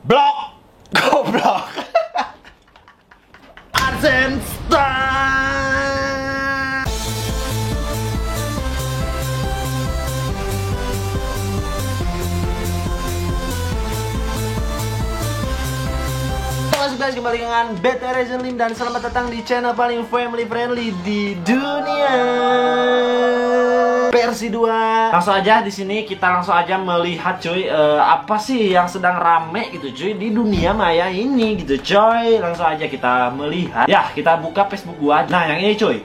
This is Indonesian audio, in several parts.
Blok! Goblok! Arzenstein! Halo guys, kembali dengan Beta Reason Lim dan selamat datang di channel paling family friendly di dunia. Versi 2. Langsung aja di sini kita langsung aja melihat cuy, apa sih yang sedang rame gitu cuy di dunia maya ini gitu coy. Langsung aja kita melihat. Ya, kita buka Facebook gua. Nah, yang ini cuy.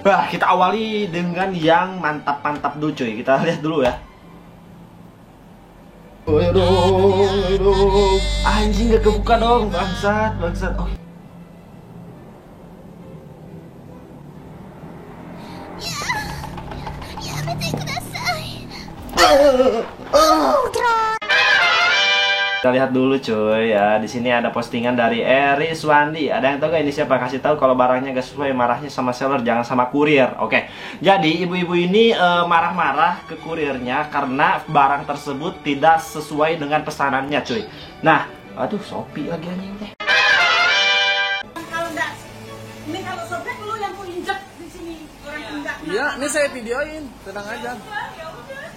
Wah, kita awali dengan yang mantap-mantap dulu cuy. Kita lihat dulu ya. Waduh, anjing gak kebuka dong, bangsat. Oh. Kita lihat dulu cuy ya. Di sini ada postingan dari Eris Wandi. Ada yang tahu gak ini siapa? Kasih tahu kalau barangnya gak sesuai, marahnya sama seller, jangan sama kurir. Oke. Jadi ibu-ibu ini marah-marah ke kurirnya karena barang tersebut tidak sesuai dengan pesanannya cuy. Nah, aduh Shopee lagi anjing teh. Kalau enggak, ini kalau sobek lu yang ku injek di sini orang enggak. Iya, ini saya videoin, tenang aja. Ya udah.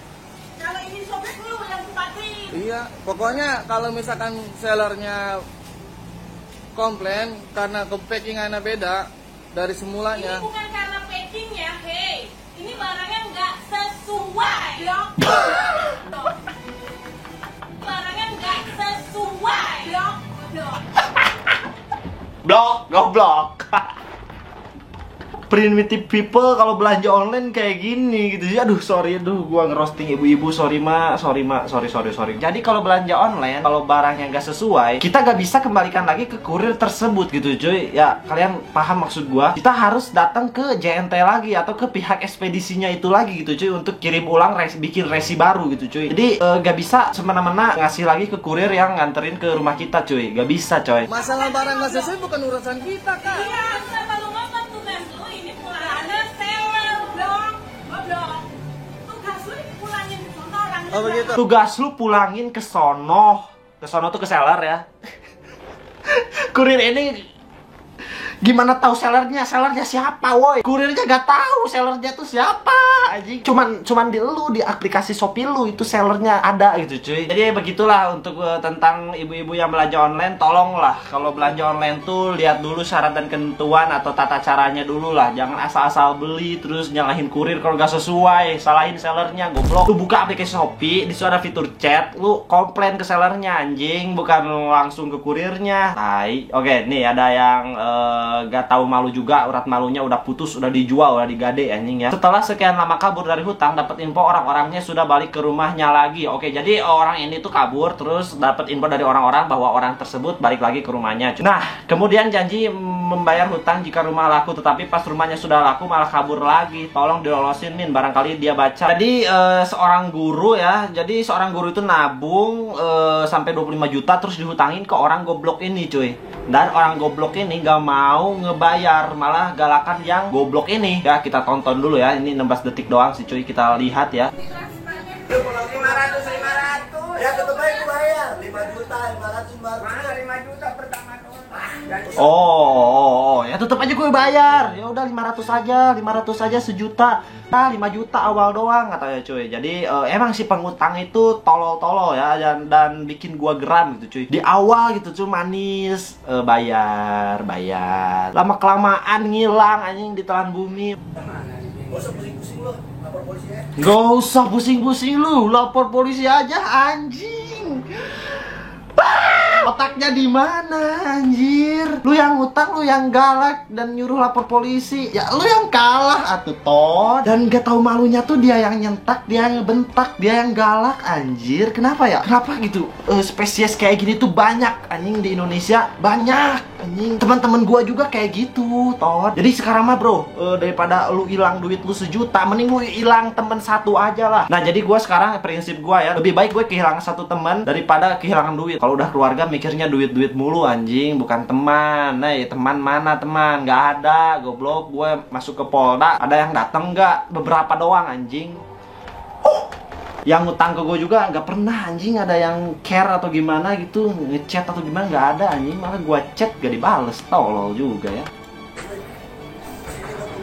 Kalau ini sobek lu yang ku patin. Iya, pokoknya kalau misalkan sellernya komplain karena packingannya beda dari semulanya. Ini bukan karena packingnya, hei. Ini barangnya enggak sesuai. Barangnya enggak sesuai. Blok, goblok. Primitive people kalau belanja online kayak gini gitu ya. Aduh sorry, gua ngerosting ibu-ibu, sorry. Jadi kalau belanja online, kalau barangnya nggak sesuai, kita nggak bisa kembalikan lagi ke kurir tersebut gitu cuy. Ya kalian paham maksud gua? Kita harus datang ke JNT lagi atau ke pihak ekspedisinya itu lagi gitu cuy untuk kirim ulang, bikin resi baru gitu cuy. Jadi nggak bisa semena-mena ngasih lagi ke kurir yang nganterin ke rumah kita cuy. Nggak bisa coy. Masalah barang nggak sesuai bukan urusan kita kan. Iya, kenapa lu ngomong tugas lu ini pulangnya seller dong. Goblok. Tugas lu ini pulangin ke sono orang. Oh begitu. Tugas lu pulangin ke sono. Ke sono tuh ke seller ya. Kurir ini gimana tahu sellernya? Sellernya siapa woi? Kurirnya gak tahu sellernya tuh siapa anjing. Cuman di lu di aplikasi Shopee lu itu sellernya ada gitu cuy. Jadi begitulah untuk tentang ibu-ibu yang belanja online, tolonglah kalau belanja online tuh lihat dulu syarat dan ketentuan atau tata caranya dulu lah. Jangan asal-asal beli terus nyalahin kurir kalau gak sesuai, salahin sellernya goblok. Lu buka aplikasi Shopee, di situ ada fitur chat, lu komplain ke sellernya anjing, bukan langsung ke kurirnya. Tai. Oke, nih ada yang gak tahu malu juga, urat malunya udah putus, udah dijual, udah digade anjing ya. Setelah sekian lama kabur dari hutang, dapat info orang-orangnya sudah balik ke rumahnya lagi. Oke, jadi orang ini tuh kabur terus dapat info dari orang-orang bahwa orang tersebut balik lagi ke rumahnya. Nah, kemudian janji membayar hutang jika rumah laku, tetapi pas rumahnya sudah laku malah kabur lagi. Tolong dilolosin min, barangkali dia baca. Jadi seorang guru ya, jadi seorang guru itu nabung sampai 25 juta terus dihutangin ke orang goblok ini cuy. Dan orang goblok ini gak mau ngebayar, malah galakan yang goblok ini. Ya kita tonton dulu ya, ini 16 detik doang sih cuy, kita lihat ya. 500 ya tetep aja gue bayar 5 juta 500 baru. Mana 5 juta pertama doang. Ya tetap aja gue bayar. Ya udah 500 aja sejuta. Nah 5 juta awal doang katanya cuy. Jadi emang si pengutang itu tolol-tolol ya, dan bikin gua geram gitu cuy. Di awal gitu cuy manis, bayar. Lama kelamaan ngilang anjing di telan bumi. Gak usah pusing-pusing lo, lapor polisi ya. Gak usah pusing-pusing lu, lapor polisi aja anjing. Otaknya di mana anjir? Lu yang ngutang, lu yang galak dan nyuruh lapor polisi. Ya lu yang kalah atuh toh. Dan gak tahu malunya tuh dia yang nyentak, dia yang bentak, dia yang galak anjir. Kenapa ya? Kenapa gitu? Spesies kayak gini tuh banyak anjing di Indonesia, banyak anjing. Teman-teman gua juga kayak gitu toh. Jadi sekarang mah bro, daripada lu hilang duit lu sejuta, mending lu hilang temen satu aja lah. Nah jadi gua sekarang prinsip gua ya, lebih baik gue kehilangan satu teman daripada kehilangan duit. Kalau udah keluarga mikirnya duit mulu anjing, bukan teman. Nah, teman mana teman? Nggak ada, goblok. Gue masuk ke Polda, ada yang datang nggak? Beberapa doang anjing. yang ngutang ke gue juga nggak pernah anjing ada yang care atau gimana gitu, ngechat atau gimana nggak ada anjing, malah gue chat gak dibales, tolol juga ya.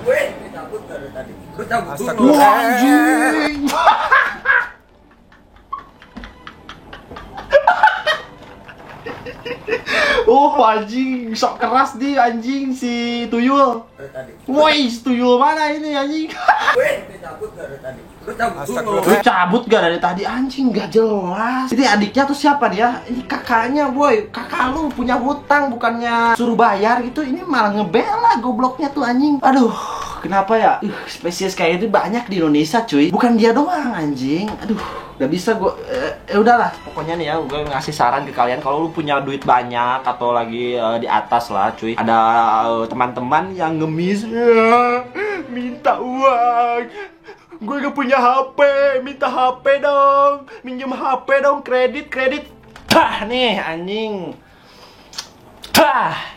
Gue cabut dari tadi. Gue cabut dulu. Astagfirullah. Wah, anjing. Oh anjing, sok keras di anjing si tuyul. Dari tadi. Woi, si tuyul mana ini anjing? Gue cabut dari tadi. Gue cabut dulu. Astagfirullah. Lu cabut gak dari tadi anjing, gak jelas. Ini adiknya tuh siapa dia? Ini kakaknya boy. Kakak lu punya hutang bukannya suruh bayar gitu. Ini malah ngebela gobloknya tuh anjing. Aduh, kenapa ya? Spesies kayak itu banyak di Indonesia cuy. Bukan dia doang anjing. Aduh, gak bisa gue. Udahlah. Pokoknya nih ya, gue ngasih saran ke kalian kalau lu punya duit banyak atau lagi di atas lah cuy. Ada teman-teman yang ngemis minta uang. Gue gak punya HP, minta HP dong, minjem HP dong, kredit. Tah nih anjing. Tah.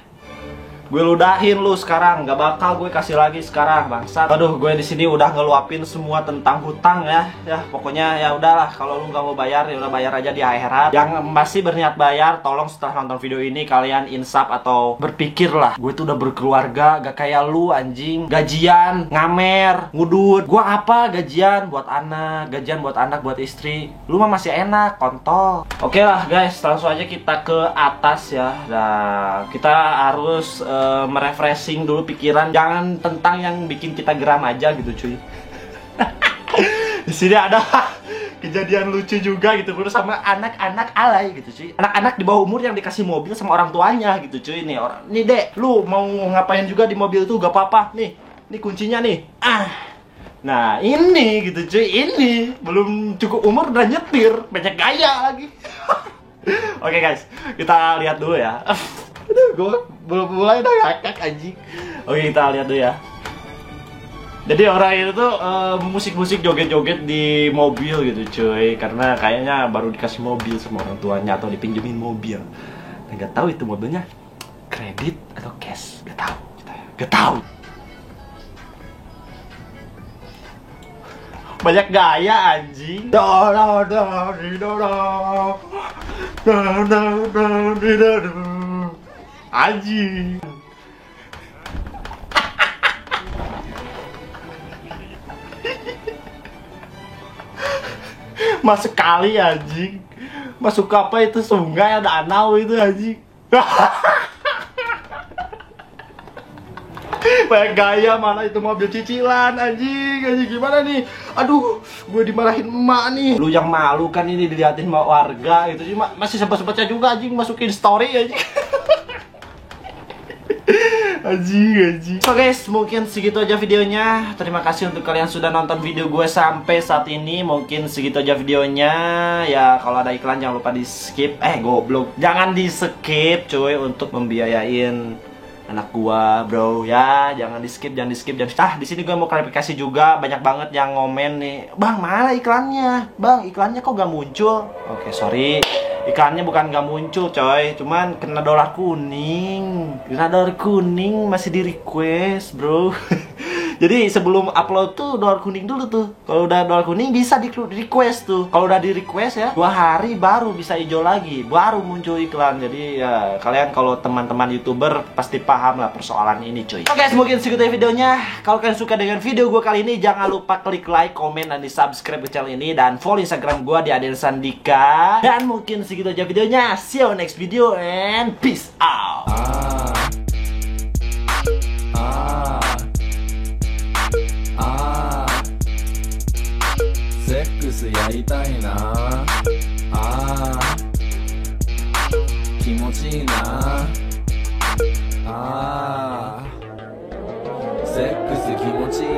Gue ludahin lu sekarang, gak bakal gue kasih lagi sekarang, bangsat. Aduh, gue di sini udah ngeluapin semua tentang hutang ya. Ya, pokoknya ya udahlah, kalau lu gak mau bayar, ya udah bayar aja di akhirat. Yang masih berniat bayar, tolong setelah nonton video ini kalian insaf atau berpikir lah. Gue tuh udah berkeluarga, gak kayak lu anjing. Gajian, ngamer, ngudut. Gue apa? Gajian buat anak, buat istri. Lu mah masih enak, kontol. Oke lah guys, langsung aja kita ke atas ya. Nah, kita harus merefreshing dulu pikiran, jangan tentang yang bikin kita geram aja gitu cuy. Di sini ada kejadian lucu juga gitu bro, sama anak-anak alay gitu cuy. Anak-anak di bawah umur yang dikasih mobil sama orang tuanya gitu cuy. Nih orang, nih dek, lu mau ngapain juga di mobil tuh gak apa-apa. Nih kuncinya nih. Nah ini gitu cuy, ini belum cukup umur udah nyetir, banyak gaya lagi. Oke guys, kita lihat dulu ya. Aduh, gue belum mulai udah ngakak anjing. Oke, kita lihat dulu ya. Jadi orang itu tuh musik-musik joget-joget di mobil gitu cuy. Karena kayaknya baru dikasih mobil sama orang tuanya atau dipinjemin mobil. Nah, gak tahu itu mobilnya kredit atau cash. Gak tahu kita ya. Gak tahu. Banyak gaya anjing. Anjing. Masuk kali anjing. Masuk apa itu, sungai ada danau itu anjing. Banyak gaya, mana itu mobil cicilan anjing gimana nih? Aduh, gue dimarahin emak nih. Lu yang malu kan ini diliatin sama warga gitu sih, masih sempat-sempatnya juga anjing masukin story anjing. Anjing. So guys, mungkin segitu aja videonya. Terima kasih untuk kalian sudah nonton video gue sampai saat ini. Mungkin segitu aja videonya. Ya kalau ada iklan jangan lupa di skip. Goblok, jangan di skip cuy, untuk membiayain anak gua bro ya. Jangan di skip. Di sini gue mau klarifikasi juga, banyak banget yang ngomen nih, bang mana iklannya, bang iklannya kok gak muncul. Oke, sorry, iklannya bukan gak muncul coy, cuman kena dolar kuning masih di request bro. Jadi sebelum upload tuh dolar kuning dulu tuh. Kalau udah dolar kuning bisa di request tuh. Kalau udah di request ya 2 hari baru bisa hijau lagi, baru muncul iklan. Jadi ya kalian kalau teman-teman YouTuber pasti paham lah persoalan ini cuy. Oke guys, mungkin segitu ya videonya. Kalau kalian suka dengan video gue kali ini, jangan lupa klik like, komen, dan di subscribe ke channel ini, dan follow Instagram gue di Aden Sandika. Dan mungkin segitu aja videonya. See you next video and peace out. セックスやりたいな気持ちいいなセックス気持ちいいな